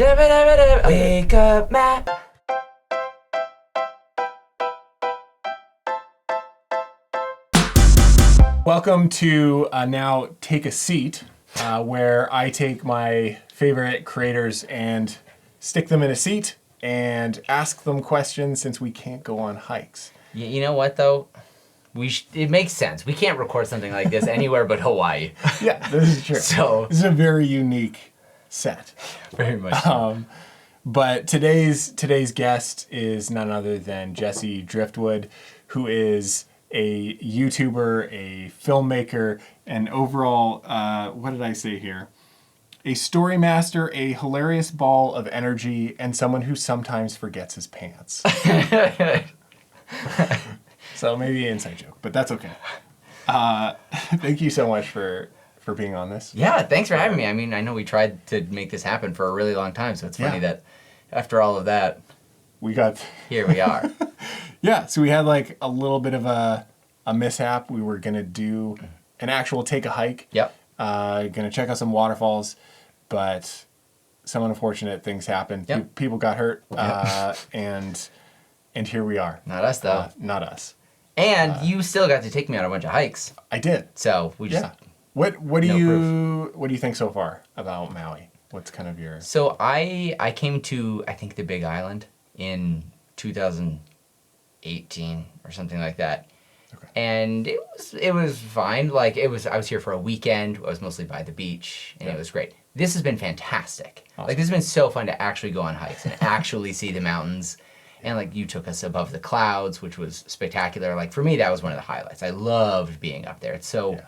Wake up, Matt. Welcome to Now Take a Seat, where I take my favorite creators and stick them in a seat and ask them questions since we can't go on hikes. You know what, though? It makes sense. We can't record something like this anywhere but Hawaii. Yeah, this is true. So this is a very unique set. Very much. But today's guest is none other than Jesse Driftwood, who is a YouTuber, a filmmaker, and overall, what did I say here? A story master, a hilarious ball of energy, and someone who sometimes forgets his pants. So maybe an inside joke, but that's okay. Thank you so much for being on this. Yeah, thanks for having me. I mean, I know we tried to make this happen for a really long time, so it's funny that after all of that, here we are. Yeah, so we had like a little bit of a mishap. We were going to do an actual take a hike. Yep. Going to check out some waterfalls, but some unfortunate things happened. Yep. People got hurt, and here we are. Not us, though. Not us. And you still got to take me on a bunch of hikes. I did. So we just... Yeah. What do you think so far about Maui? What's kind of your... So I came to, I think, the Big Island in 2018 or something like that. Okay. And it was fine. Like I was here for a weekend. I was mostly by the beach, and it was great. This has been fantastic. Awesome. Like this has been so fun to actually go on hikes and actually see the mountains. And like you took us above the clouds, which was spectacular. Like for me, that was one of the highlights. I loved being up there. It's so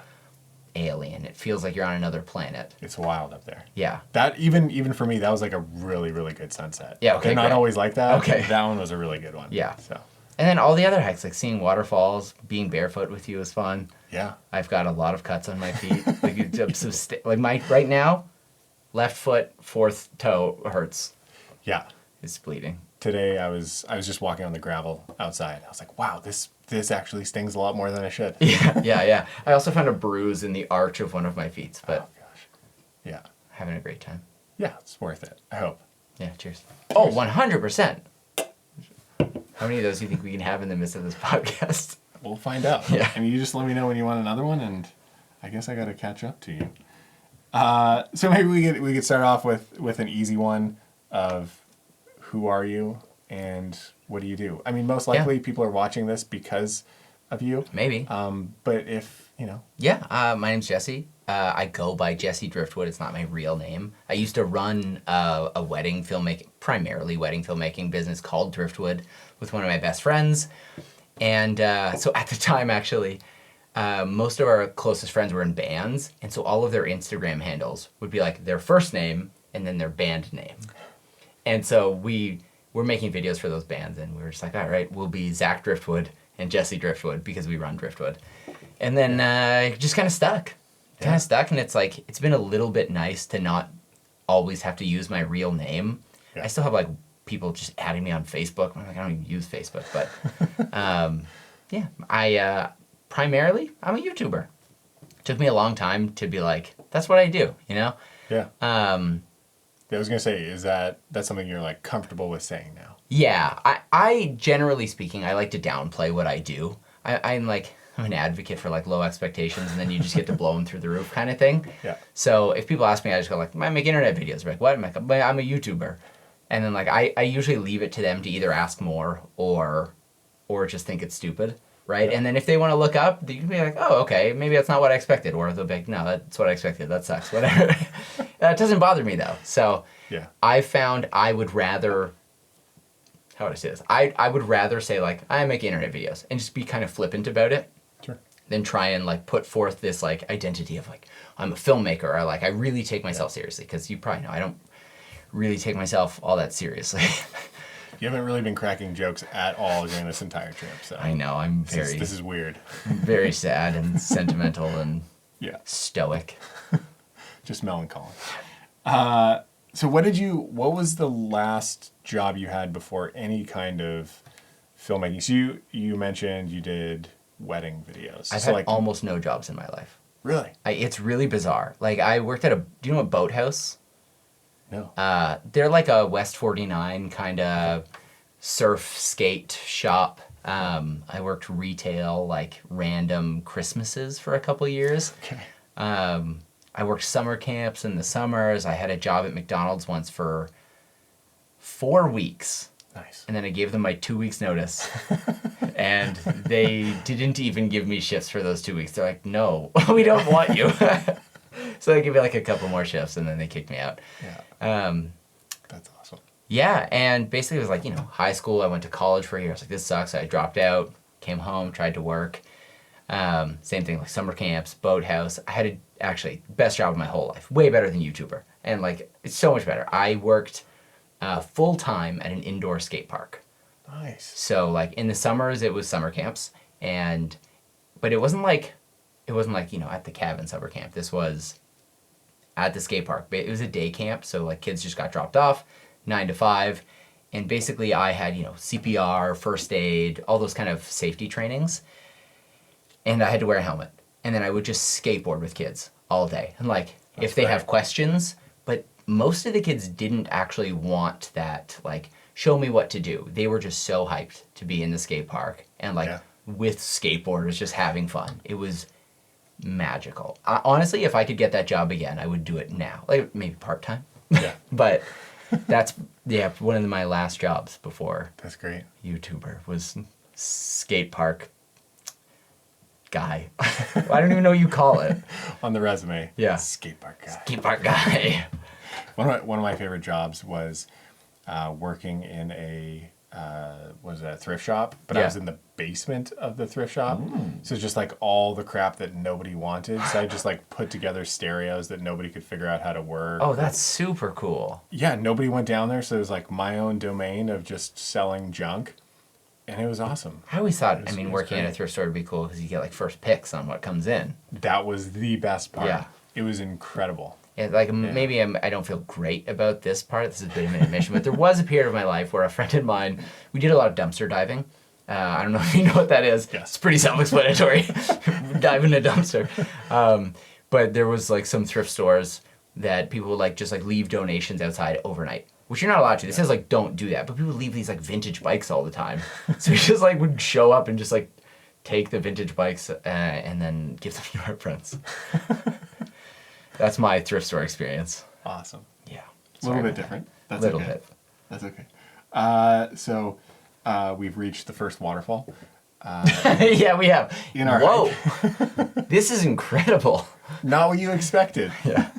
alien. It feels like you're on another planet. It's wild up there. Yeah. That even for me, that was like a really, really good sunset. Yeah, okay, they're not great. always like that. Okay. That one was a really good one. Yeah. So. And then all the other hikes, like seeing waterfalls, being barefoot with you is fun. Yeah. I've got a lot of cuts on my feet. Like my right now, left foot, fourth toe hurts. Yeah. It's bleeding. Today I was just walking on the gravel outside. I was like, wow, this actually stings a lot more than it should. Yeah. I also found a bruise in the arch of one of my feet, but oh gosh. Yeah. Having a great time. Yeah, it's worth it. I hope. Yeah, cheers. Oh, 100%. How many of those do you think we can have in the midst of this podcast? We'll find out. Yeah. I mean, you just let me know when you want another one, and I guess I got to catch up to you. So maybe we could start off with an easy one of who are you and what do you do? I mean, most likely people are watching this because of you. Maybe. But if, you know. Yeah, my name's Jesse. I go by Jesse Driftwood. It's not my real name. I used to run a primarily wedding filmmaking business called Driftwood with one of my best friends. And so at the time, actually, most of our closest friends were in bands. And so all of their Instagram handles would be like their first name and then their band name. And so we were making videos for those bands, and we were just like, all right, we'll be Zach Driftwood and Jesse Driftwood because we run Driftwood. And then just kind of stuck. And it's like, it's been a little bit nice to not always have to use my real name. Yeah. I still have like people just adding me on Facebook. I'm like, I don't even use Facebook, but I primarily, I'm a YouTuber. It took me a long time to be like, that's what I do, you know? Yeah. I was going to say, that's something you're like comfortable with saying now? Yeah. I generally speaking, I like to downplay what I do. I'm an advocate for like low expectations, and then you just get to blow them through the roof kind of thing. Yeah. So if people ask me, I just go like, I make internet videos. They're like, what? I'm like, I'm a YouTuber. And then like, I usually leave it to them to either ask more or just think it's stupid. Right. Yeah. And then if they want to look up, you can be like, oh, okay, maybe that's not what I expected. Or they'll be like, no, that's what I expected. That sucks. Whatever. That doesn't bother me though. So yeah. I found I would rather, how would I say this? I would rather say like, I make internet videos and just be kind of flippant about it. Sure. Than try and like put forth this like identity of like, I'm a filmmaker, or like I really take myself seriously. Because you probably know I don't really take myself all that seriously. You haven't really been cracking jokes at all during this entire trip. So I know, I'm this is weird. Very sad and sentimental and stoic. Just melancholy. So what was the last job you had before any kind of filmmaking? So you mentioned you did wedding videos. I've had almost no jobs in my life. Really? It's really bizarre. Like I worked at do you know a boathouse? No. They're like a West 49 kind of surf skate shop. I worked retail, like random Christmases for a couple years. Okay. I worked summer camps in the summers. I had a job at McDonald's once for 4 weeks. Nice. And then I gave them my 2 weeks notice. And they didn't even give me shifts for those 2 weeks. They're like, no, we don't want you. So they gave me like a couple more shifts and then they kicked me out. Yeah. That's awesome. Yeah, and basically it was like, high school. I went to college for a year. I was like, this sucks. I dropped out, came home, tried to work. Same thing, like summer camps, boathouse. I had actually best job of my whole life. Way better than YouTuber. And like, it's so much better. I worked full time at an indoor skate park. Nice. So like in the summers it was summer camps, but it wasn't like at the cabin summer camp. This was at the skate park. It was a day camp, so like kids just got dropped off 9 to 5, and basically I had CPR, first aid, all those kind of safety trainings, and I had to wear a helmet, and then I would just skateboard with kids all day, and like if they have questions, but most of the kids didn't actually want that, like, show me what to do. They were just so hyped to be in the skate park and with skateboarders just having fun. It was magical. Honestly, if I could get that job again, I would do it now. Like maybe part-time. Yeah. But that's one of my last jobs before That's great. YouTuber was skate park guy. I don't even know what you call it. On the resume. Yeah. Skate park guy. Skate park guy. One of my favorite jobs was working in a thrift shop, but I was in the basement of the thrift shop. So just like all the crap that nobody wanted. So I just like put together stereos that nobody could figure out how to work. Oh, that's super cool. Yeah, nobody went down there, so it was like my own domain of just selling junk, and it was awesome. I always thought, It was working at a great. thrift store would be cool because you get like first picks on what comes in. That was the best part. Yeah. It was incredible. And like maybe I don't feel great about this part. This is a bit of an admission, but there was a period of my life where a friend of mine, we did a lot of dumpster diving. I don't know if you know what that is. Yes. It's pretty self-explanatory. Dive in a dumpster. But there was like some thrift stores that people would like just like leave donations outside overnight, which you're not allowed to. This says like don't do that, but people leave these like vintage bikes all the time. So we just like would show up and just like take the vintage bikes and then give them to our friends. That's my thrift store experience. Awesome. Yeah. A little bit different. That's Little okay. bit. That's okay. So we've reached the first waterfall. Yeah, we have. In our Whoa. This is incredible. Not what you expected. Yeah.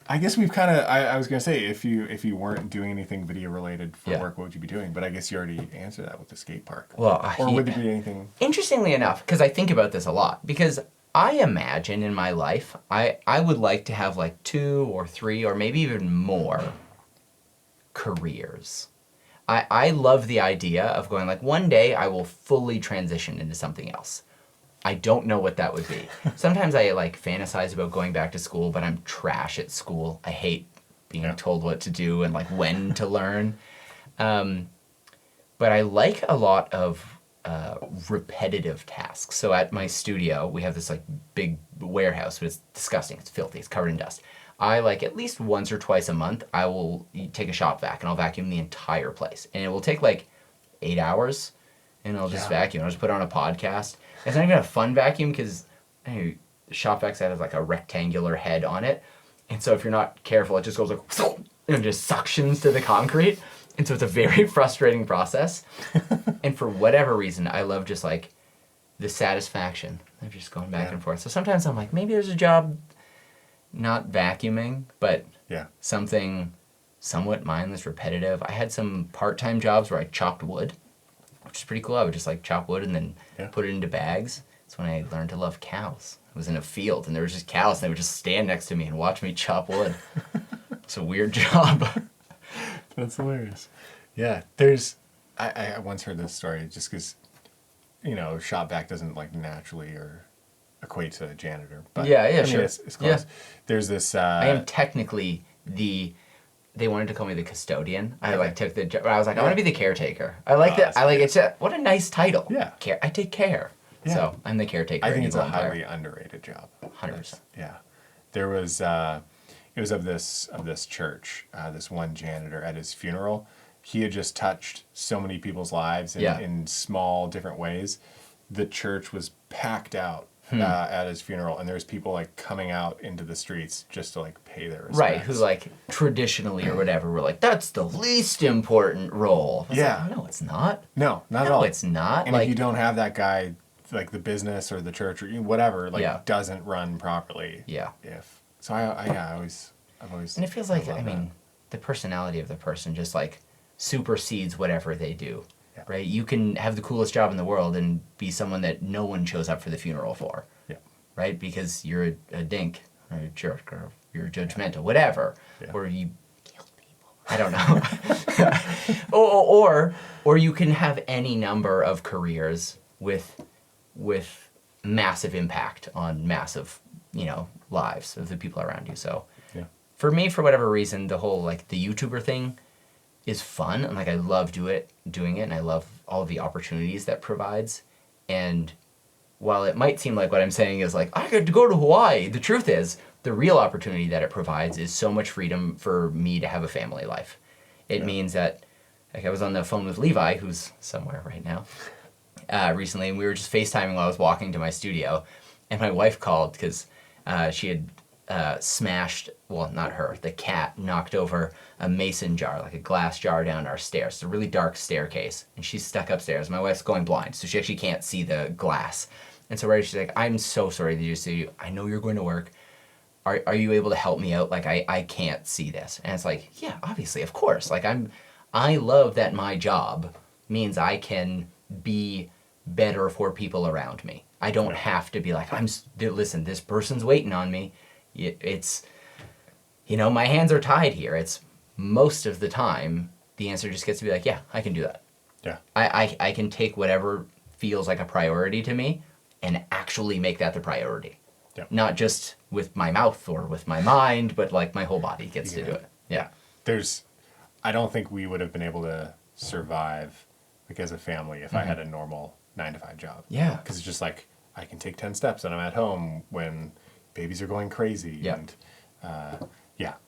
I guess we've kind of. I was gonna say if you weren't doing anything video related for Yeah. work, what would you be doing? But I guess you already answered that with the skate park. Well, or would there be anything? Interestingly enough, because I think about this a lot, because I imagine in my life, I would like to have like 2 or 3 or maybe even more careers. I love the idea of going like one day I will fully transition into something else. I don't know what that would be. Sometimes I like fantasize about going back to school, but I'm trash at school. I hate being told what to do and like when to learn. But I like a lot of repetitive tasks. So at my studio, we have this like big warehouse, but it's disgusting. It's filthy. It's covered in dust. I like at least once or twice a month, I will take a shop vac and I'll vacuum the entire place. And it will take like 8 hours and I'll just vacuum. I'll just put on a podcast. It's not even a fun vacuum because the shop vac set has like a rectangular head on it. And so if you're not careful, it just goes like, and just suctions to the concrete. And so it's a very frustrating process. And for whatever reason, I love just like the satisfaction of just going back and forth. So sometimes I'm like, maybe there's a job not vacuuming, but something somewhat mindless, repetitive. I had some part-time jobs where I chopped wood, which is pretty cool. I would just like chop wood and then put it into bags. That's when I learned to love cows. I was in a field and there was just cows and they would just stand next to me and watch me chop wood. It's a weird job. That's hilarious. Yeah, I once heard this story just because, shop vac doesn't like naturally or equate to a janitor. But sure. It's close. Yeah. There's this. I am technically they wanted to call me the custodian. I like took the job. I was like, I want to be the caretaker. I like that. I like it. What a nice title. Yeah. I take care. Yeah. So I'm the caretaker. I think it's a Empire. highly underrated job. 100%. Yeah. There was it was of this church. This one janitor at his funeral, he had just touched so many people's lives in small different ways. The church was packed out at his funeral, and there's people like coming out into the streets just to like pay their respects. Right, who like traditionally or whatever were like, that's the least important role. Yeah. Like, no, it's not. No, not at No, all. it's not. And like, if you don't have that guy, like the business or the church or whatever, like doesn't run properly. Yeah. So I've always. And it feels like, I mean, the personality of the person just like supersedes whatever they do. Yeah. Right? You can have the coolest job in the world and be someone that no one shows up for the funeral for. Yeah. Right? Because you're a dink or a jerk or you're judgmental, whatever. Yeah. Or you kill people. I don't know. or you can have any number of careers with massive impact on massive, lives of the people around you. So for me, for whatever reason, the whole like the YouTuber thing is fun, and like I love doing it, and I love all of the opportunities that provides. And while it might seem like what I'm saying is like I get to go to Hawaii, the truth is the real opportunity that it provides is so much freedom for me to have a family life. It means that, like, I was on the phone with Levi, who's somewhere right now, recently, and we were just FaceTiming while I was walking to my studio, and my wife called because she had smashed, well, not her, the cat knocked over a mason jar, like a glass jar down our stairs. It's a really dark staircase, and she's stuck upstairs. My wife's going blind, so she actually can't see the glass. And so she's like, I'm so sorry to do this to you. I know you're going to work. Are you able to help me out? Like, I can't see this. And it's like, yeah, obviously, of course. Like, I love that my job means I can be better for people around me. I don't have to be like, listen, this person's waiting on me. It's, my hands are tied here. It's most of the time, the answer just gets to be like, yeah, I can do that. Yeah. I can take whatever feels like a priority to me and actually make that the priority. Yeah. Not just with my mouth or with my mind, but like my whole body gets to do it. Yeah. I don't think we would have been able to survive like as a family if I had a normal 9-to-5 job. Yeah. Because it's just like, I can take 10 steps and I'm at home when babies are going crazy. Yeah. And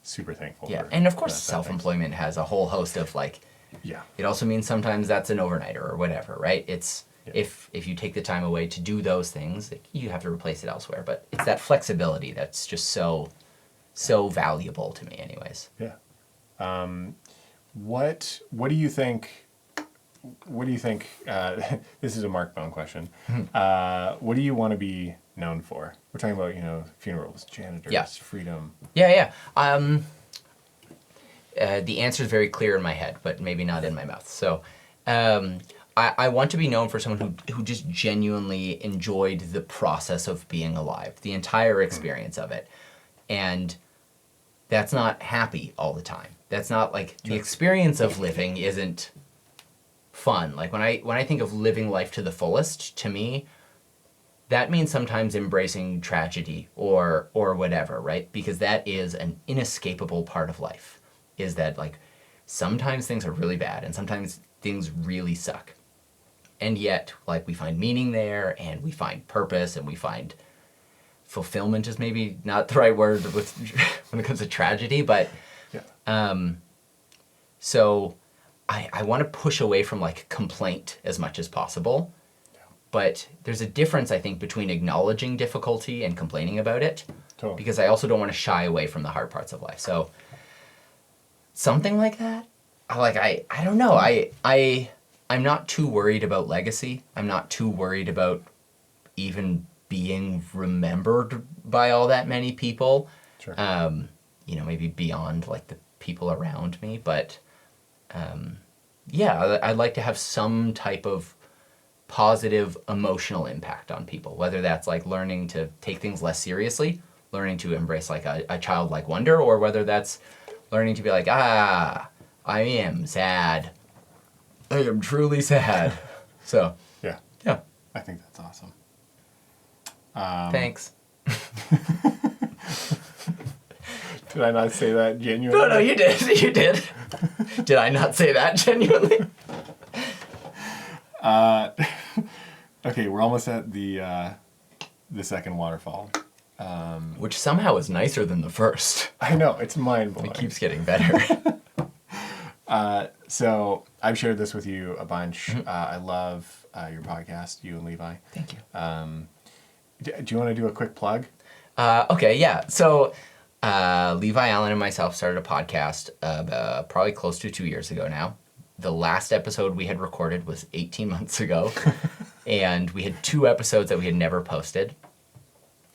super thankful. Yeah. For, And of course, that self-employment has a whole host of like, it also means sometimes that's an overnighter or whatever, right? It's, if you take the time away to do those things, you have to replace it elsewhere. But it's that flexibility that's just so valuable to me anyways. Yeah. What do you think? What do you think? This is a Mark Bone question. What do you want to be known for? We're talking about funerals, janitors, freedom. Yeah. The answer is very clear in my head, but maybe not in my mouth. So, I want to be known for someone who just genuinely enjoyed the process of being alive, the entire experience of it, and that's not happy all the time. That's not like the experience of living isn't fun. Like when I think of living life to the fullest, to me, that means sometimes embracing tragedy or whatever, right? Because that is an inescapable part of life. Is that like sometimes things are really bad and sometimes things really suck. And yet, like, we find meaning there and we find purpose and we find fulfillment is maybe not the right word when it comes to tragedy, but so I want to push away from like complaint as much as possible. But there's a difference, I think, between acknowledging difficulty and complaining about it. Totally. Because I also don't want to shy away from the hard parts of life. So something like that. I don't know. I'm not too worried about legacy. I'm not too worried about even being remembered by all that many people. Sure. Maybe beyond like the people around me. But I'd like to have some type of positive emotional impact on people, whether that's like learning to take things less seriously, learning to embrace like a childlike wonder, or whether that's learning to be like, I am sad. I am truly sad. So. Yeah. Yeah. I think that's awesome. Thanks. Did I not say that genuinely? No, you did. You did. Did I not say that genuinely? Okay, we're almost at the second waterfall. Which somehow is nicer than the first. I know, it's mind-blowing. It keeps getting better. So I've shared this with you a bunch. I love your podcast, you and Levi. Thank you. Do you want to do a quick plug? Okay, yeah. So Levi Allen and myself started a podcast probably close to 2 years ago now. The last episode we had recorded was 18 months ago. And we had 2 episodes that we had never posted.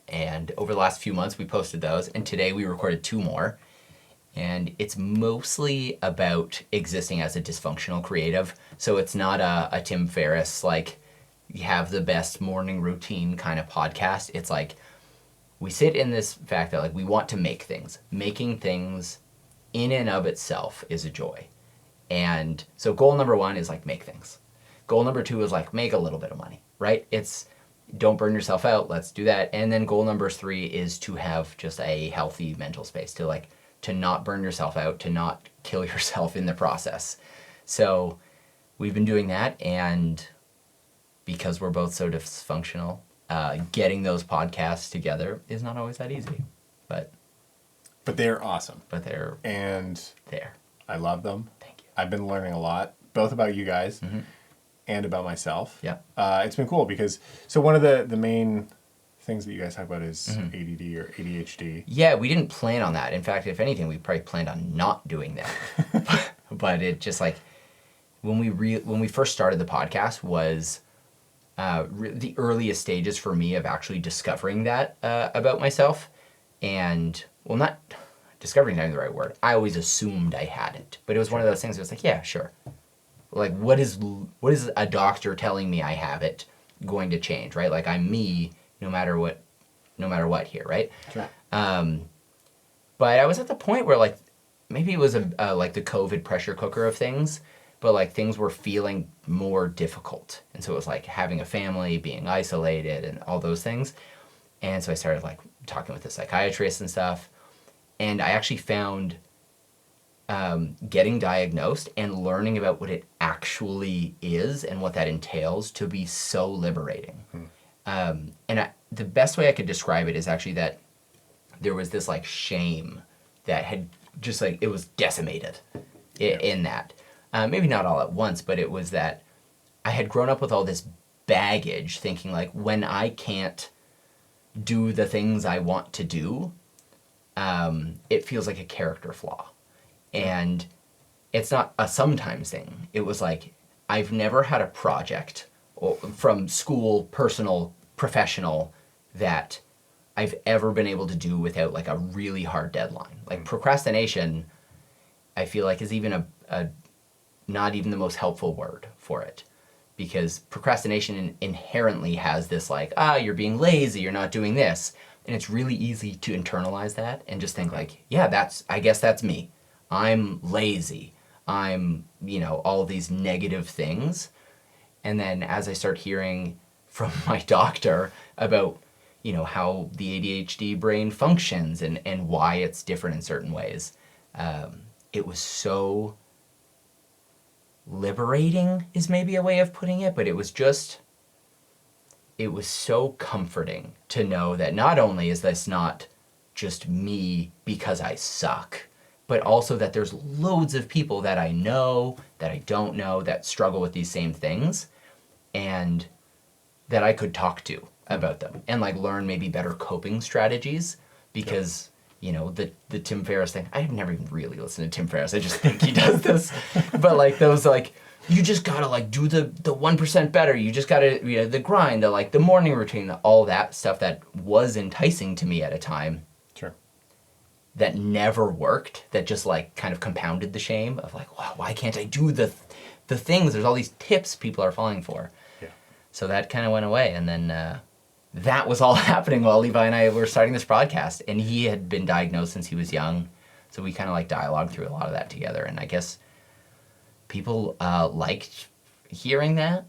And over the last few months, we posted those. And today we recorded 2 more. And it's mostly about existing as a dysfunctional creative. So it's not a Tim Ferriss, like, you have the best morning routine kind of podcast. It's like, we sit in this fact that, like, we want to make things. Making things in and of itself is a joy. And so goal number 1 is, like, make things. Goal number 2 is, like, make a little bit of money, right? It's don't burn yourself out. Let's do that. And then goal number 3 is to have just a healthy mental space, to not burn yourself out, to not kill yourself in the process. So we've been doing that, and because we're both so dysfunctional, getting those podcasts together is not always that easy. But they're awesome. And there. I love them. Thank you. I've been learning a lot, both about you guys and about myself. Yeah. It's been cool because, so one of the main things that you guys talk about is ADD or ADHD. Yeah, we didn't plan on that. In fact, if anything, we probably planned on not doing that. But it just, like, when we first started the podcast was the earliest stages for me of actually discovering that about myself. And, well, not discovering is the right word. I always assumed I had it. But it was one of those things that was like, yeah, sure. Like, what is a doctor telling me I have it going to change, right? Like, I'm me no matter what here, right? Sure. But I was at the point where, like, maybe it was like the COVID pressure cooker of things, but, like, things were feeling more difficult. And so it was like having a family, being isolated, and all those things. And so I started, like, talking with the psychiatrist and stuff. And I actually found getting diagnosed and learning about what it actually is and what that entails to be so liberating. The best way I could describe it is actually that there was this, like, shame that had just, like, it was decimated in that. Maybe not all at once, but it was that I had grown up with all this baggage thinking, like, when I can't do the things I want to do, it feels like a character flaw. And it's not a sometimes thing. It was like, I've never had a project from school, personal, professional, that I've ever been able to do without, like, a really hard deadline. Like, procrastination, I feel like, is even a not even the most helpful word for it. Because procrastination inherently has this, like, you're being lazy, you're not doing this. And it's really easy to internalize that and just think, like, yeah, I guess that's me. I'm lazy. I'm, all these negative things. And then as I start hearing from my doctor about, how the ADHD brain functions and why it's different in certain ways, it was so liberating is maybe a way of putting it, but it was so comforting to know that not only is this not just me because I suck, but also that there's loads of people that I know, that I don't know, that struggle with these same things, and that I could talk to about them and, like, learn maybe better coping strategies because, the Tim Ferriss thing, I've never even really listened to Tim Ferriss. I just think he does this. But, like, those, like, you just gotta, like, do the 1% better. You just gotta, the grind, the morning routine, all that stuff that was enticing to me at a time. Sure. That never worked, that just, like, kind of compounded the shame of, like, wow, why can't I do the things? There's all these tips people are falling for. Yeah. So that kind of went away, and then that was all happening while Levi and I were starting this podcast, and he had been diagnosed since he was young, so we kind of, like, dialogued through a lot of that together, and I guess people liked hearing that,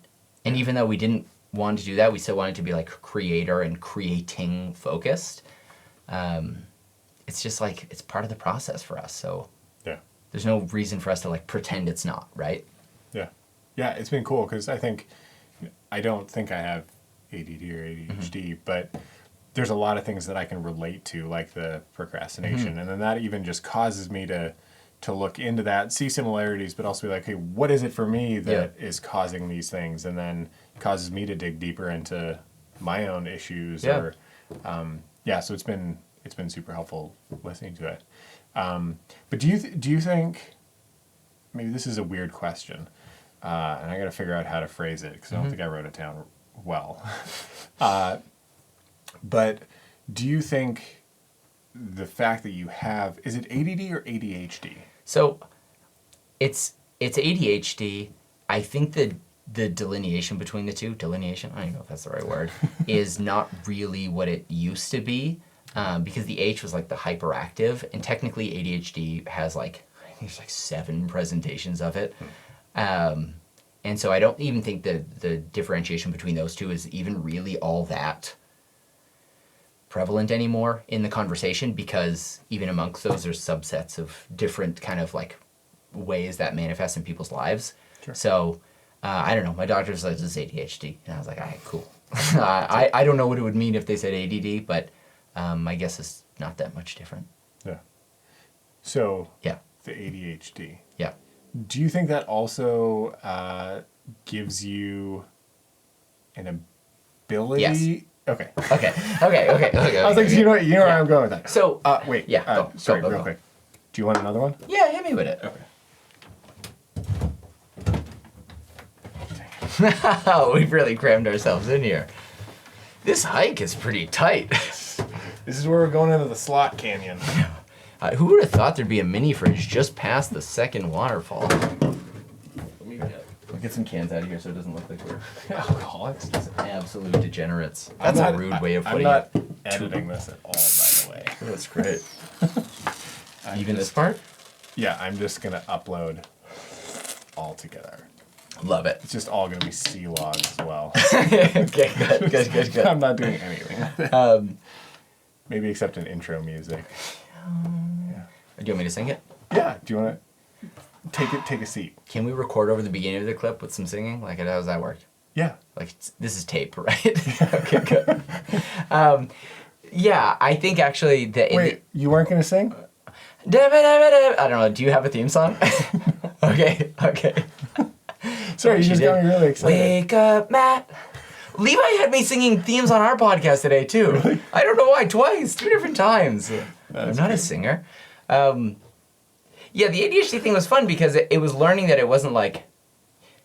and even though we didn't want to do that, we still wanted to be, like, creator and creating focused. It's just, like, it's part of the process for us, so yeah, there's no reason for us to, like, pretend it's not, right? Yeah, it's been cool because I don't think I have ADD or ADHD, but there's a lot of things that I can relate to, like the procrastination, and then that even just causes me to look into that, see similarities, but also be like, hey, what is it for me that is causing these things, and then causes me to dig deeper into my own issues. So it's been super helpful listening to it. But do you think, maybe this is a weird question, and I got to figure out how to phrase it because I don't think I wrote it down well. But do you think the fact that you have, is it ADD or ADHD? So it's ADHD. I think the delineation between the two, I don't even know if that's the right word, is not really what it used to be, because the H was like the hyperactive, and technically ADHD has I think there's 7 presentations of it. And so I don't even think the differentiation between those two is even really all that prevalent anymore in the conversation, because even amongst those there's subsets of different kind of ways that manifest in people's lives. Sure. So I don't know, my doctor says it's ADHD, and I was like, all right, cool. I don't know what it would mean if they said ADD, but I guess it's not that much different. Yeah. So yeah, the ADHD. Yeah. Do you think that also gives you an ability? Yes. Okay. Okay. I was like, you know where I'm going with that. So wait. Yeah. Sorry, go. real quick. Do you want another one? Yeah, hit me with it. Okay. We've really crammed ourselves in here. This hike is pretty tight. This is where we're going into the slot canyon. Who would have thought there'd be a mini fridge just past the second waterfall? We'll get some cans out of here so it doesn't look like we're alcoholics. just absolute degenerates. That's a rude way of putting I'm not it. editing this at all, by the way. That's great. Even this part? Yeah, I'm just going to upload all together. Love it. It's just all going to be C logs as well. Okay, good. I'm not doing anything. Maybe except an intro music. Do you want me to sing it? Yeah. Do you want to take a seat? Can we record over the beginning of the clip with some singing? How does that work? Yeah. This is tape, right? Okay, good. Yeah, I think actually Wait, you weren't going to sing? I don't know. Do you have a theme song? Okay. Sorry, you just got me really excited. Wake up, Matt. Levi had me singing themes on our podcast today, too. Really? I don't know why, twice, 2 different times. I'm not a singer. Yeah, the ADHD thing was fun because it was learning that it wasn't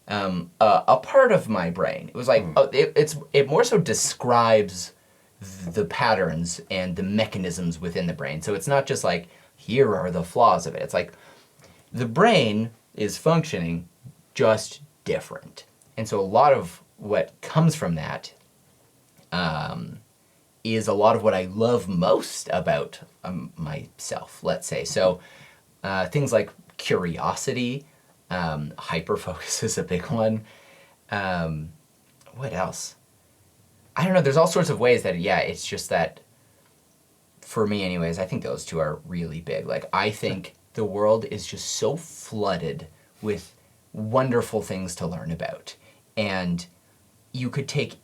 a part of my brain. It was it more so describes the patterns and the mechanisms within the brain. So it's not just here are the flaws of it. It's the brain is functioning just different. And so a lot of what comes from that is a lot of what I love most about myself, let's say. So things like curiosity, hyperfocus is a big one. What else? I don't know. There's all sorts of ways that, it's just that, for me anyways, I think those two are really big. I think the world is just so flooded with wonderful things to learn about. And you could take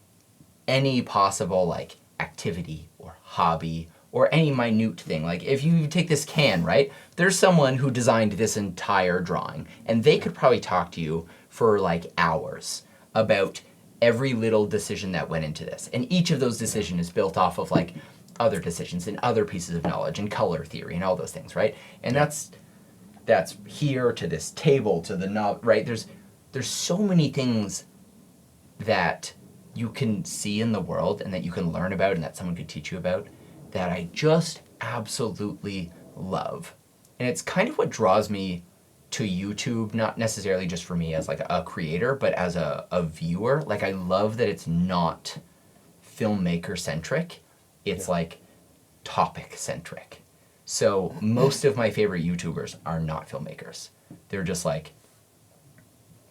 any possible activity or hobby or any minute thing. If you take this can, right? There's someone who designed this entire drawing, and they could probably talk to you for hours about every little decision that went into this. And each of those decisions is built off of other decisions and other pieces of knowledge and color theory and all those things, right? And that's here to this table to the knob, right? There's so many things that you can see in the world and that you can learn about and that someone could teach you about that I just absolutely love. And it's kind of what draws me to YouTube, not necessarily just for me as a creator, but as a viewer. I love that it's not filmmaker centric. It's topic centric. So most of my favorite YouTubers are not filmmakers. They're just I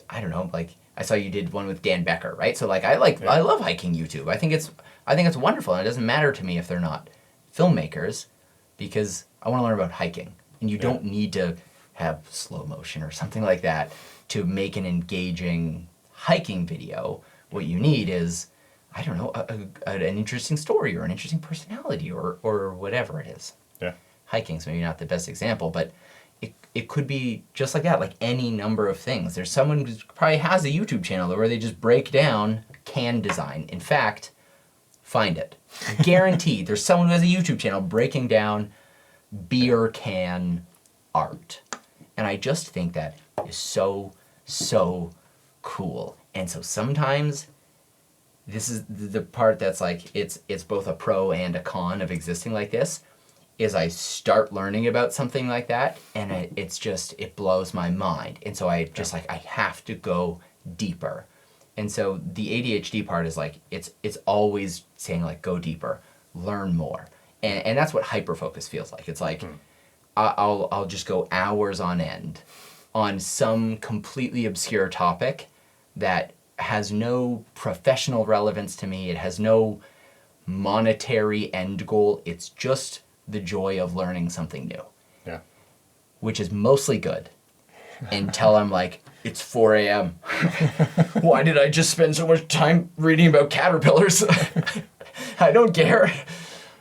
don't know, I saw you did one with Dan Becker, right? So I love hiking YouTube. I think it's wonderful, and it doesn't matter to me if they're not filmmakers, because I want to learn about hiking. And you don't need to have slow motion or something like that to make an engaging hiking video. What you need is I don't know, an interesting story or an interesting personality or whatever it is. Yeah. Hiking's maybe not the best example, but it could be just like that, like any number of things. There's someone who probably has a YouTube channel where they just break down can design. In fact, find it. Guaranteed, there's someone who has a YouTube channel breaking down beer can art. And I just think that is so, so cool. And so sometimes this is the part that's like, it's both a pro and a con of existing like this, is I start learning about something like that, and it blows my mind. And so I just like, I have to go deeper. And so the ADHD part is like, it's always saying like, go deeper, learn more. And that's what hyperfocus feels like. It's like, I'll just go hours on end on some completely obscure topic that has no professional relevance to me. It has no monetary end goal. It's just the joy of learning something new. Yeah. Which is mostly good until I'm like, it's 4 a.m. Why did I just spend so much time reading about caterpillars? I don't care.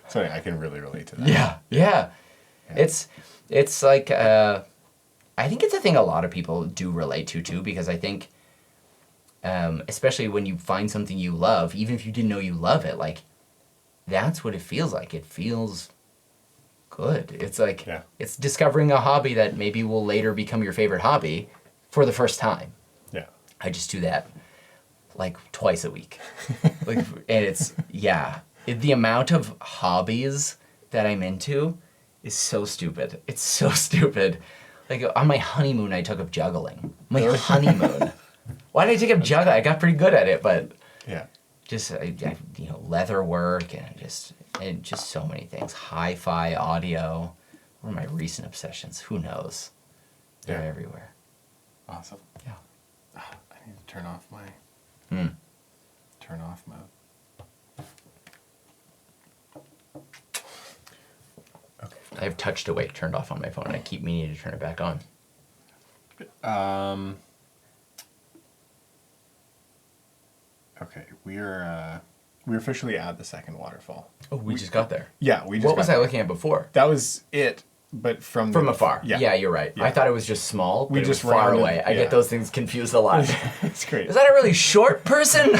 So I can really relate to that. Yeah. It's like, I think it's a thing a lot of people do relate to too, because I think, especially when you find something you love, even if you didn't know you love it, like, that's what it feels like. It feels good. It's like, it's discovering a hobby that maybe will later become your favorite hobby for the first time. Yeah. I just do that like twice a week. Like, and it's, the amount of hobbies that I'm into is so stupid. It's so stupid. Like on my honeymoon, I took up juggling. My honeymoon. Why did I take up juggling? I got pretty good at it, but just leather work and just so many things. Hi-fi, audio. What are my recent obsessions? Who knows? They're everywhere. Awesome. Yeah. I need to turn off my turn off mode. Okay. I have touch to wake turned off on my phone. I keep meaning to turn it back on. Okay, we're officially at the second waterfall. Oh, we just got there. Yeah, we just. What was I looking at before? That was it, but from afar. Yeah, you're right. Yeah. I thought it was just small. But We it just was far rounded- away. I get those things confused a lot. It's great. Is that a really short person?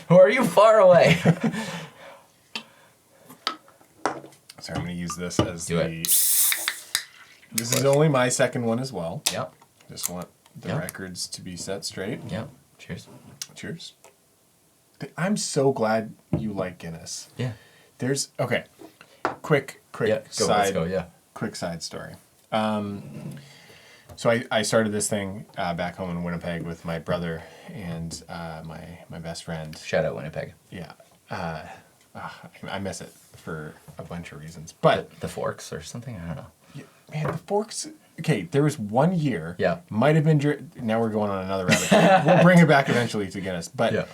Or are you far away? So I'm going to use this as Do it. This is only my second one as well. Yep. Just want the Yep. records to be set straight. Yep. Cheers. Cheers. I'm so glad you like Guinness. Yeah. There's quick Let's side go. Yeah. quick side story. So I started this thing back home in Winnipeg with my brother and my best friend. Shout out Winnipeg. Yeah. I miss it for a bunch of reasons. But The Forks or something? I don't know. man, the Forks. Okay, there was 1 year. Yeah. Might have been. Now we're going on another rabbit hole. We'll bring it back eventually to Guinness. But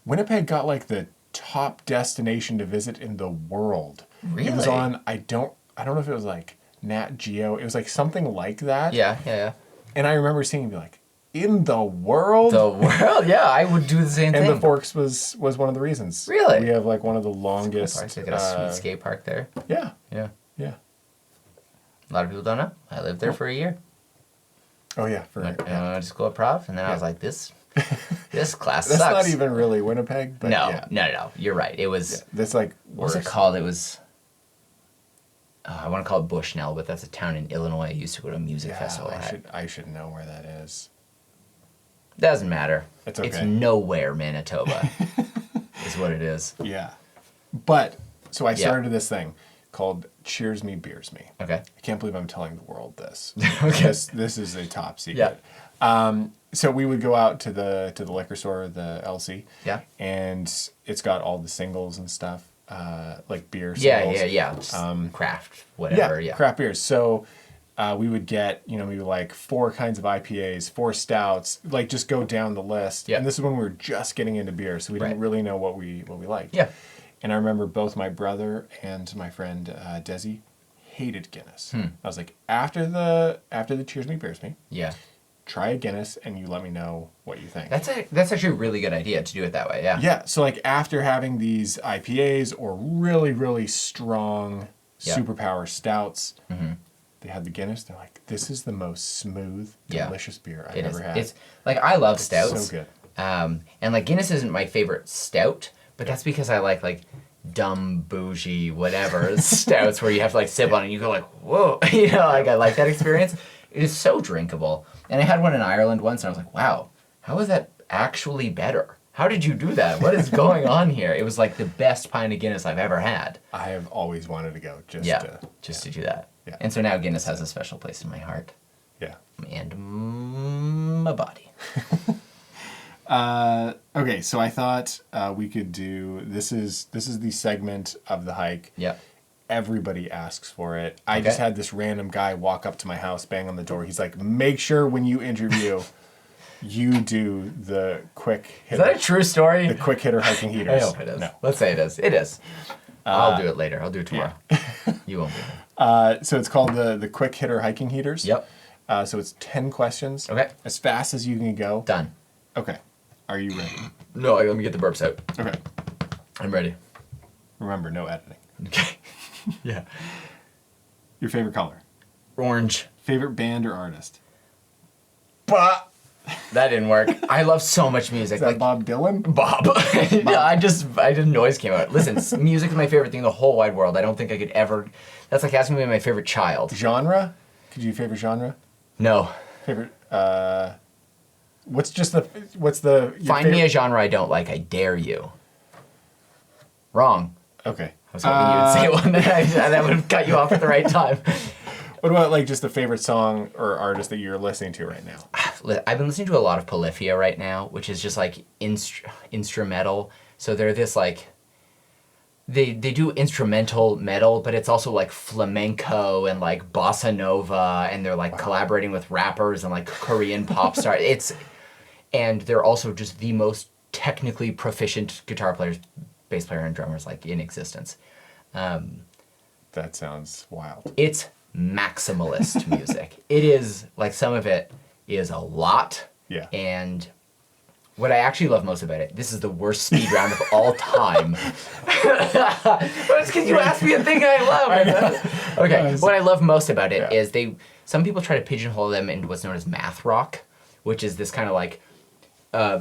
Winnipeg got like the top destination to visit in the world. Really? It was on. I don't know if it was like Nat Geo. It was like something like that. Yeah. And I remember seeing it be like, in the world. The world? Yeah, I would do the same thing. And the Forks was one of the reasons. Really? We have like one of the longest. They got a sweet skate park there. Yeah. Yeah. Yeah. A lot of people don't know. I lived there for a year. Oh yeah. Went to school at Prof, and then I was like, this class That's sucks. not even really Winnipeg, but No. You're right. It was. That's like What was it called? It was. I want to call it Bushnell, but that's a town in Illinois. I used to go to a music festival. I should know where that is. Doesn't matter. It's okay. It's nowhere Manitoba. Is what it is. Yeah. But so I started this thing called Cheers Me Beers Me. Okay. I can't believe I'm telling the world this. Okay. This is a top secret. Yeah. So we would go out to the liquor store, the LC. Yeah. And it's got all the singles and stuff, like beer singles. Yeah. Just craft, whatever. Yeah. Craft beers. So we would get, maybe like 4 kinds of IPAs, 4 stouts, like just go down the list. Yeah. And this is when we were just getting into beer, so we didn't really know what we liked. Yeah. And I remember both my brother and my friend Desi hated Guinness. I was like, after the Cheers Me Beers Me, Yeah. try a Guinness and you let me know what you think. That's actually a really good idea to do it that way. Yeah. Yeah. So like after having these IPAs or really, really strong superpower stouts, they had the Guinness. They're like, this is the most smooth, delicious beer I've ever had. It's like, I love stouts. So good. And like Guinness isn't my favorite stout, but that's because I like dumb, bougie, whatever stouts where you have to like sip on it and you go like, whoa, you know, like I like that experience. It is so drinkable. And I had one in Ireland once and I was like, wow, how is that actually better? How did you do that? What is going on here? It was like the best pint of Guinness I've ever had. I have always wanted to go to do that. Yeah. And so now Guinness has a special place in my heart. Yeah. And my body. Okay, so I thought we could do this is the segment of the hike. Yep. Everybody asks for it. I just had this random guy walk up to my house, bang on the door. He's like, make sure when you interview, you do the quick hitter. Is that a true story? The quick hitter hiking heaters. I hope it is. No. Let's say it is. It is. I'll do it later. I'll do it tomorrow. You won't be there. So it's called the quick hitter hiking heaters. Yep. So it's 10 questions. Okay. As fast as you can go. Done. Okay. Are you ready? No, let me get the burps out. Okay. I'm ready. Remember, no editing. Okay. Yeah. Your favorite color? Orange. Favorite band or artist? Bah! That didn't work. I love so much music. Is that like Bob Dylan? Bob. Yeah, I did noise came out. Listen, music is my favorite thing in the whole wide world. I don't think I could ever. That's like asking me my favorite child. Genre? Could you favorite genre? No. Favorite. What's the? Find me a genre I don't like. I dare you. Wrong. Okay. I was hoping you would say one that would have cut you off at the right time. What about like just a favorite song or artist that you're listening to right now? I've been listening to a lot of Polyphia right now, which is just like instrumental. So they're this like, they do instrumental metal, but it's also like flamenco and like bossa nova, and they're like collaborating with rappers and like Korean pop stars. And they're also just the most technically proficient guitar players, bass player and drummers like in existence. That sounds wild. It's maximalist music. It is like, some of it is a lot. Yeah. And what I actually love most about it, this is the worst speed round of all time. It's because you asked me a thing I love. Okay, what I love most about it is some people try to pigeonhole them into what's known as math rock, which is this kind of like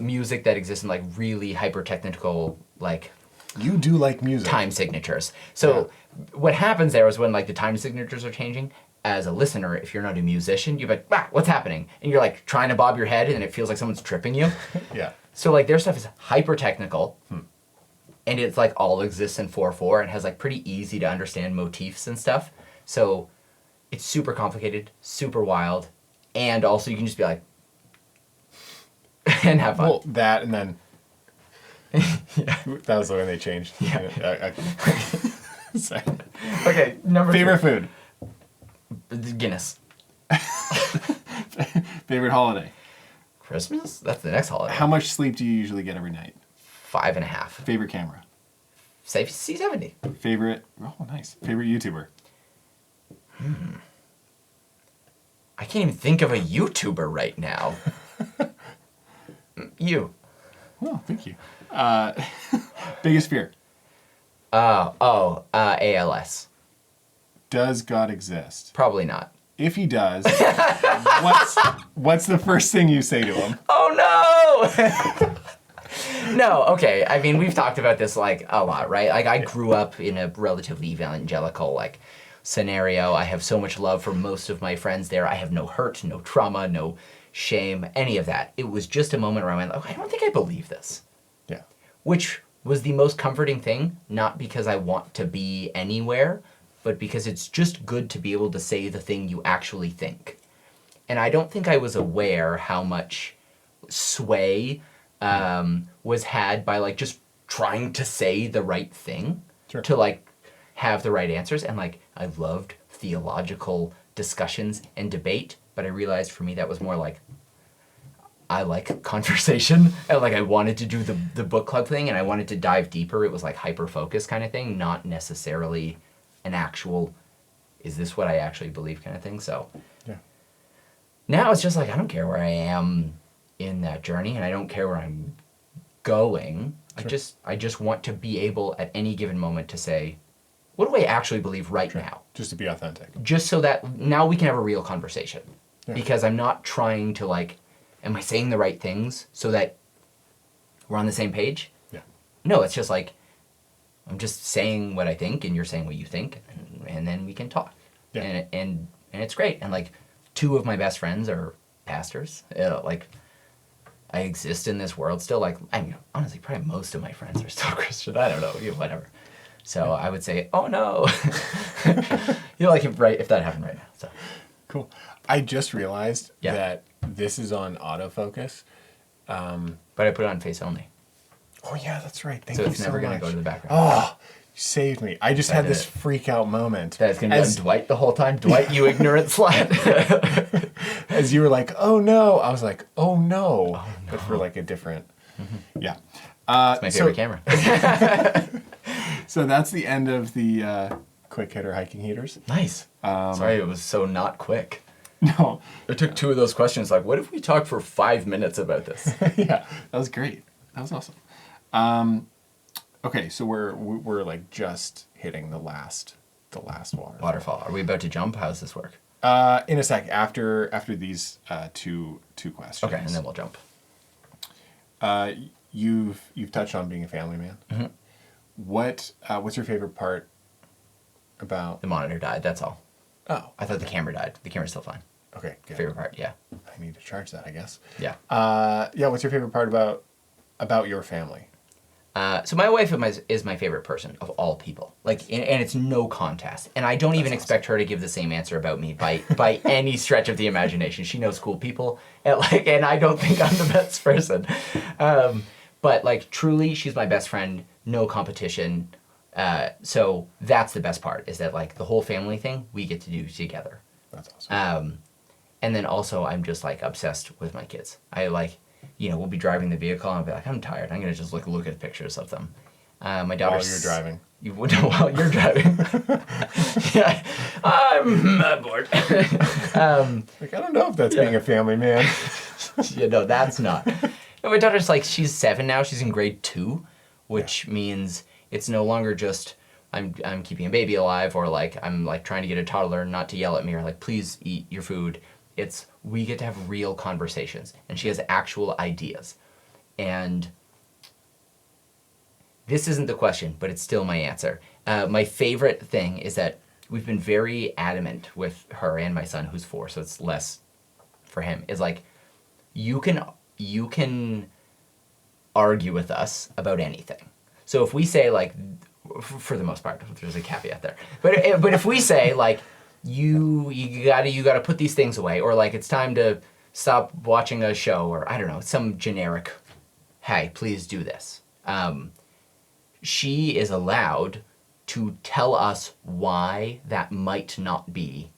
music that exists in like really hyper technical like. You do like music. Time signatures. So what happens there is when like the time signatures are changing, as a listener, if you're not a musician, you're like, what's happening? And you're like trying to bob your head and it feels like someone's tripping you. Yeah. So like their stuff is hyper technical and it's like all exists in 4/4 and has like pretty easy to understand motifs and stuff. So it's super complicated, super wild, and also you can just be like, and have fun. Well, that and then. That was the way they changed. Yeah. Sorry. Okay, number favorite food. Guinness. Favorite holiday. Christmas? That's the next holiday. How much sleep do you usually get every night? 5.5. Favorite camera. Say C70. Favorite. Oh, nice. Favorite YouTuber. I can't even think of a YouTuber right now. You. Oh, thank you. Biggest fear. ALS. Does God exist? Probably not. If he does, what's the first thing you say to him? Oh no! No, okay. I mean, we've talked about this like a lot, right? Like I grew up in a relatively evangelical like scenario. I have so much love for most of my friends there. I have no hurt, no trauma, no shame, any of that. It was just a moment where I went, I don't think I believe this. Yeah. Which was the most comforting thing, not because I want to be anywhere, but because it's just good to be able to say the thing you actually think. And I don't think I was aware how much sway was had by like just trying to say the right thing, to like have the right answers. And like I loved theological discussions and debate, but I realized for me that was more like I like conversation, and like I wanted to do the book club thing, and I wanted to dive deeper. It was like hyper focus kind of thing, not necessarily an actual, is this what I actually believe kind of thing. So Now it's just like, I don't care where I am in that journey, and I don't care where I'm going. Sure. I just want to be able at any given moment to say, what do I actually believe right now? Just to be authentic. Just so that now we can have a real conversation. Yeah. Because I'm not trying to like, am I saying the right things so that we're on the same page? Yeah. No, it's just like, I'm just saying what I think and you're saying what you think, and then we can talk. Yeah. And it's great. And like, two of my best friends are pastors. Like, I exist in this world still. Like, I mean, honestly, probably most of my friends are still Christian. I don't know, whatever. So I would say, oh no. Like if that happened right now. So Cool. I just realized Yeah. that this is on autofocus. but I put it on face only. Oh yeah, that's right. Thank So you it's so never going much. to go to the background. Oh, you saved me. I just I had did this it. freak out moment. That it's going to be on Dwight the whole time. Dwight, you ignorant slut. As you were like, oh no, I was like, oh no, but for like a different, yeah. It's my favorite camera. So that's the end of the quick hitter hiking heaters. Nice. Sorry, it was so not quick. No, It took two of those questions. Like, what if we talk for 5 minutes about this? yeah, that was great. That was awesome. Okay, so we're like just hitting the last water. Waterfall. Are we about to jump? How does this work? In a sec, after these two questions. Okay, and then we'll jump. You've touched on being a family man. Mm-hmm. What's your favorite part about? The monitor died. That's all. Oh, I thought the camera died. The camera's still fine. okay, good. Favorite part, yeah. I need to charge that, I guess. Yeah. Yeah. What's your favorite part about your family? So my wife is my favorite person of all people. Like, and it's no contest. And I don't even expect her to give the same answer about me by any stretch of the imagination. She knows cool people, and I don't think I'm the best person. But like, truly, she's my best friend. No competition. So that's the best part, is that like the whole family thing we get to do together. That's awesome. And then also, I'm just like obsessed with my kids. I like, we'll be driving the vehicle and I'll be like, I'm tired. I'm gonna just look at pictures of them. My daughter's. While you're driving. While you're driving. Yeah, I'm bored. Like, I don't know if that's being a family man. Yeah, no, that's not. No, my daughter's like, she's 7 now. She's in grade 2, which means it's no longer just I'm keeping a baby alive, or like I'm like trying to get a toddler not to yell at me, or like, please eat your food. It's we get to have real conversations, and she has actual ideas. And this isn't the question, but it's still my answer. My favorite thing is that we've been very adamant with her and my son, who's 4, so it's less for him, is like, you can argue with us about anything. So if we say like, for the most part, there's a caveat there, but if we say like, you gotta put these things away, or like it's time to stop watching a show, or I don't know, some generic, hey, please do this. She is allowed to tell us why that might not be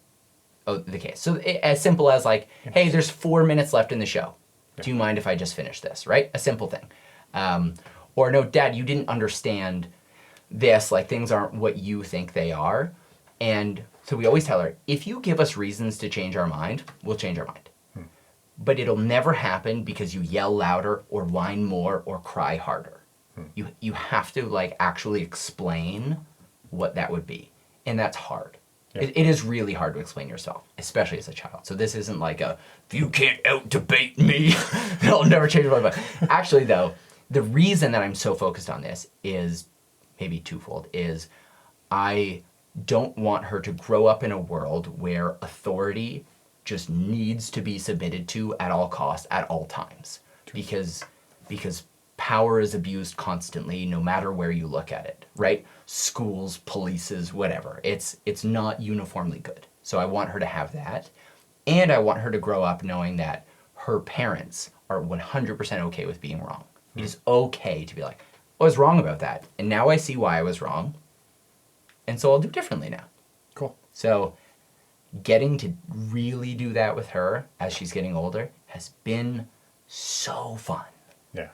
the case. So as simple as like, hey, there's 4 minutes left in the show. Do you mind if I just finish this, right? A simple thing. Or no, Dad, you didn't understand this, like things aren't what you think they are. And so we always tell her, if you give us reasons to change our mind, we'll change our mind. But it'll never happen because you yell louder or whine more or cry harder. You have to like actually explain what that would be. And that's hard. Yeah. It is really hard to explain yourself, especially as a child. So this isn't like if you can't out-debate me, I'll never change my mind. Actually though, the reason that I'm so focused on this is maybe twofold, is I don't want her to grow up in a world where authority just needs to be submitted to at all costs, at all times. Because power is abused constantly, no matter where you look at it, right? Schools, polices, whatever. It's not uniformly good. So I want her to have that. And I want her to grow up knowing that her parents are 100% okay with being wrong. It is okay to be like, I was wrong about that. And now I see why I was wrong. And so I'll do differently now. Cool. So getting to really do that with her as she's getting older has been so fun. Yeah.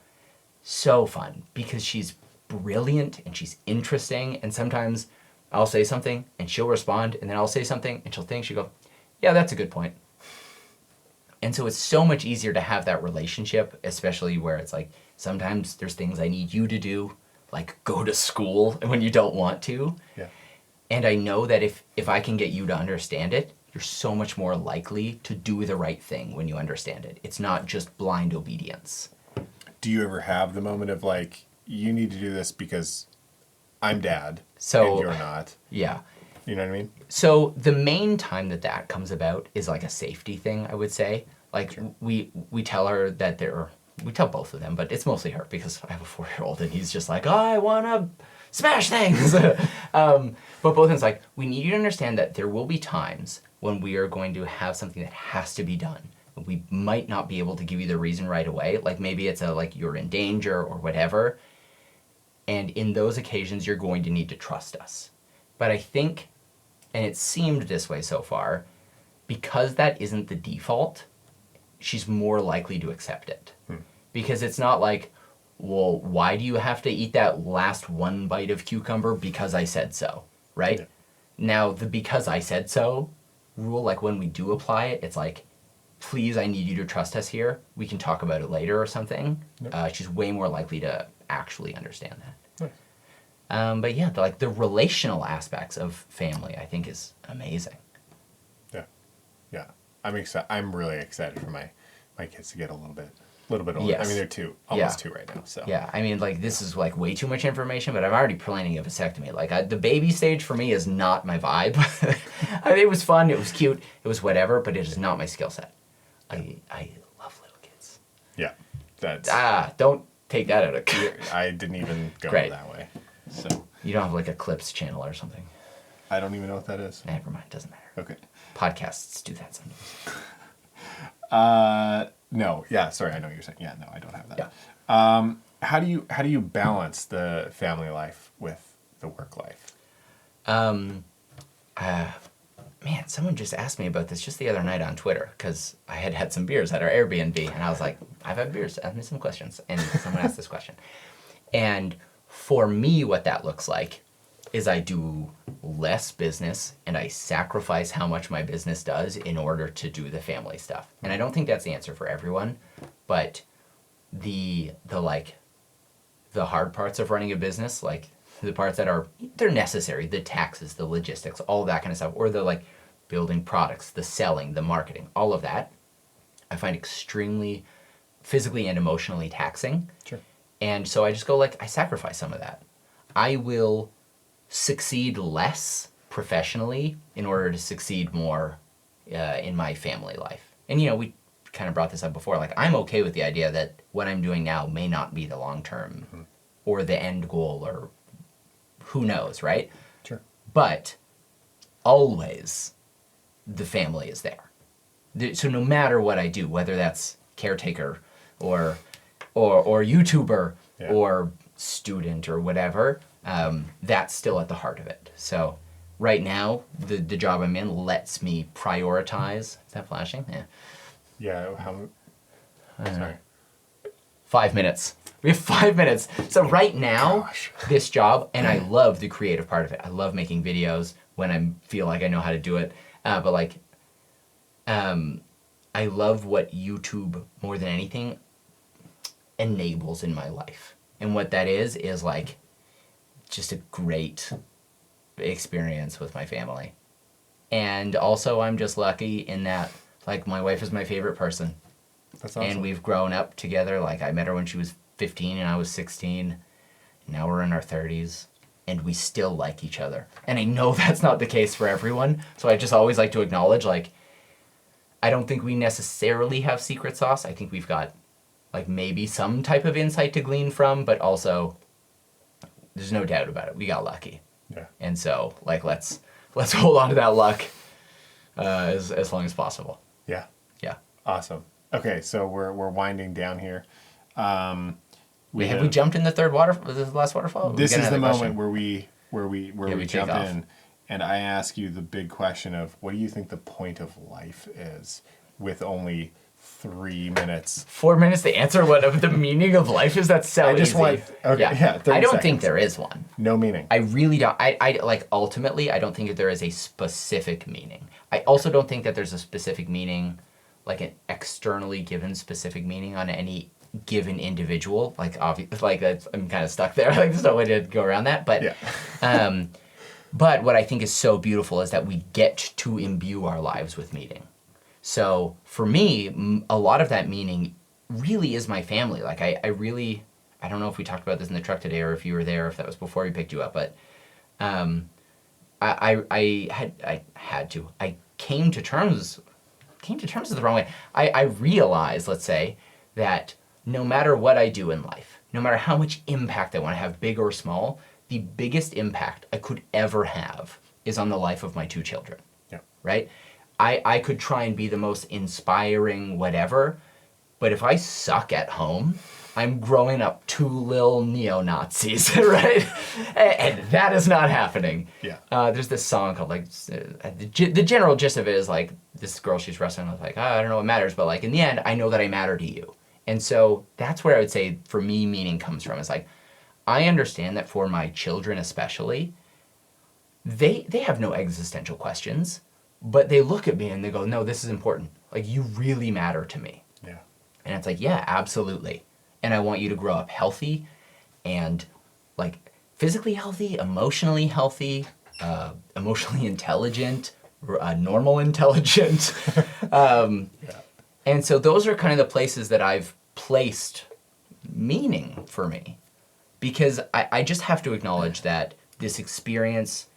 So fun, because she's brilliant and she's interesting, and sometimes I'll say something and she'll respond, and then I'll say something and she'll go, yeah, that's a good point. And so it's so much easier to have that relationship, especially where it's like, sometimes there's things I need you to do, like go to school when you don't want to. Yeah. And I know that if I can get you to understand it, you're so much more likely to do the right thing when you understand it. It's not just blind obedience. Do you ever have the moment of like, you need to do this because I'm dad So, and you're not? Yeah. You know what I mean? So the main time that comes about is like a safety thing, I would say. Like Sure. we tell her that we tell both of them, but it's mostly her because I have a 4-year-old and he's just like, I want to smash things. But both of them's like, we need you to understand that there will be times when we are going to have something that has to be done. We might not be able to give you the reason right away. Like maybe it's like you're in danger or whatever. And in those occasions, you're going to need to trust us. But I think, and it seemed this way so far, because that isn't the default, she's more likely to accept it. Because it's not like, well, why do you have to eat that last one bite of cucumber? Because I said so, right? Yeah. Now, the because I said so rule, like when we do apply it, it's like, please, I need you to trust us here. We can talk about it later or something. Yep. She's way more likely to actually understand that. Nice. But yeah, like the relational aspects of family, I think is amazing. Yeah. Yeah. I'm really excited for my kids to get a little bit older. Yes. I mean, they're almost two right now. So Yeah, I mean, like this is like way too much information, but I'm already planning a vasectomy. Like the baby stage for me is not my vibe. I mean, it was fun, it was cute, it was whatever, but it is not my skill set. I love little kids. Yeah. That's Don't take that out of I didn't even go Great. that way. So You don't have like a Clips channel or something. I don't even know what that is. Never mind, doesn't matter. Okay. Podcasts do that sometimes. No. Yeah. Sorry. I know what you're saying. Yeah. No, I don't have that. Yeah. How do you balance the family life with the work life? Man, someone just asked me about this just the other night on Twitter because I had some beers at our Airbnb and I was like, I've had beers, ask me some questions. And someone asked this question. And for me, what that looks like is I do less business and I sacrifice how much my business does in order to do the family stuff. And I don't think that's the answer for everyone, but the hard parts of running a business, like the parts that they're necessary, the taxes, the logistics, all that kind of stuff, or the like building products, the selling, the marketing, all of that, I find extremely physically and emotionally taxing. Sure. And so I just go like, I sacrifice some of that. I will succeed less professionally in order to succeed more in my family life. And we kind of brought this up before, like I'm okay with the idea that what I'm doing now may not be the long term or the end goal or who knows, right? Sure. But always the family is there. So no matter what I do, whether that's caretaker or YouTuber Yeah. or student or whatever, that's still at the heart of it. So right now, the job I'm in lets me prioritize. Is that flashing? Yeah. Yeah. Sorry. 5 minutes. We have 5 minutes. So right now, Gosh. this job, and I love the creative part of it. I love making videos when I feel like I know how to do it. But like, I love what YouTube more than anything enables in my life. And what that is like just a great experience with my family. And also I'm just lucky in that like my wife is my favorite person. That's awesome. And we've grown up together. Like I met her when she was 15 and I was 16. Now we're in our 30s and we still like each other. And I know that's not the case for everyone. So I just always like to acknowledge like I don't think we necessarily have secret sauce. I think we've got like maybe some type of insight to glean from, but also there's no doubt about it. We got lucky. Yeah. And so like let's hold on to that luck as long as possible. Yeah. Yeah. Awesome. Okay, so we're winding down here. Have we jumped in the last waterfall? This is the moment question? where we take jump off. in, and I ask you the big question of what do you think the point of life is with only 3 minutes? 4 minutes to answer what the meaning of life is. That's so I just easy. want- okay, yeah, 30 I don't seconds. think there is one. No meaning. I really don't. I like ultimately, I don't think that there is a specific meaning. I also don't think that there's a specific meaning like an externally given specific meaning on any given individual. Like I'm kind of stuck there. Like there's no way to go around that. But Yeah. but what I think is so beautiful is that we get to imbue our lives with meaning. So for me, a lot of that meaning really is my family. Like I really, I don't know if we talked about this in the truck today or if you were there, if that was before we picked you up, but I came to terms is the wrong way. I realized, let's say, that no matter what I do in life, no matter how much impact I want to have, big or small, the biggest impact I could ever have is on the life of my 2 children. Yeah. Right? I could try and be the most inspiring whatever, but if I suck at home, I'm growing up 2 lil neo-Nazis, right? And that is not happening. Yeah. There's this song called, like, the general gist of it is, like, this girl she's wrestling with, like, I don't know what matters, but, like, in the end, I know that I matter to you. And so that's where I would say, for me, meaning comes from. It's like, I understand that for my children especially, they have no existential questions, but they look at me and they go, no, this is important. Like, you really matter to me. Yeah. And it's like, yeah, absolutely. And I want you to grow up healthy and, like, physically healthy, emotionally intelligent, normal intelligent. And so those are kind of the places that I've placed meaning for me. Because I just have to acknowledge that this experience,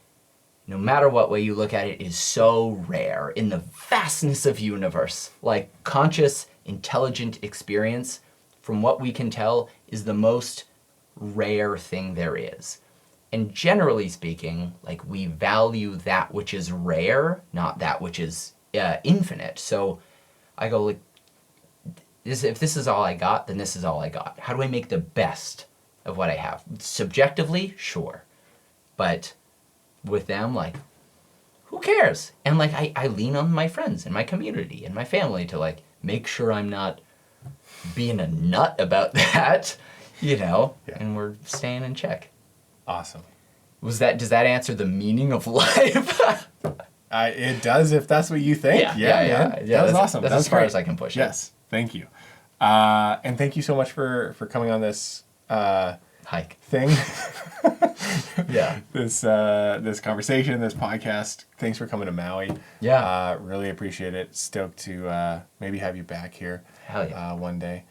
no matter what way you look at it, is so rare in the vastness of universe. Like, conscious, intelligent experience, from what we can tell, is the most rare thing there is. And generally speaking, like, we value that which is rare, not that which is infinite. So I go, like, if this is all I got, then this is all I got. How do I make the best of what I have? Subjectively, sure. But with them, like, who cares? And, like, I lean on my friends and my community and my family to, like, make sure I'm not being a nut about that, you know, and we're staying in check. Awesome. Does that answer the meaning of life? It does, if that's what you think. Yeah. That was awesome. That's as far as I can push it. Yes, thank you. And thank you so much for coming on this Hike thing. Yeah. This conversation, this podcast. Thanks for coming to Maui. Yeah. Really appreciate it. Stoked to maybe have you back here. Hell yeah. One day.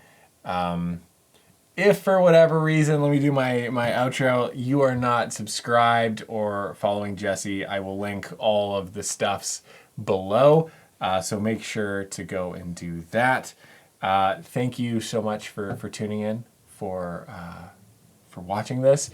If for whatever reason, let me do my outro, you are not subscribed or following Jesse, I will link all of the stuffs below. So make sure to go and do that. Thank you so much for tuning in, for watching this.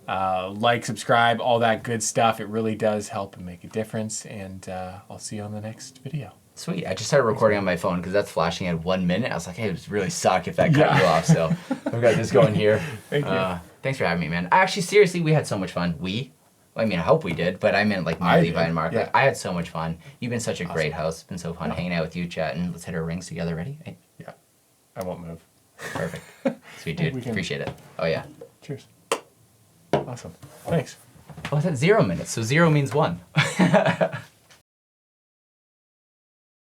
Like, subscribe, all that good stuff. It really does help and make a difference. And I'll see you on the next video. Sweet. I just started recording on my phone because that's flashing at 1 minute. I was like, hey, it would really suck if that cut you off. So I've got this going here. Thank you. Thanks for having me, man. Actually, seriously, we had so much fun. I hope we did, but I meant, like, me, Levi, and Mark. Yeah. Like, I had so much fun. You've been such a great host. It's been so fun hanging out with you, chatting. Let's hit our rings together. Ready? Hey. Yeah. I won't move. Perfect. Sweet, dude. Appreciate it. Oh, yeah. Cheers. Awesome. Thanks. Oh, that's 0 minutes, so 0 means 1.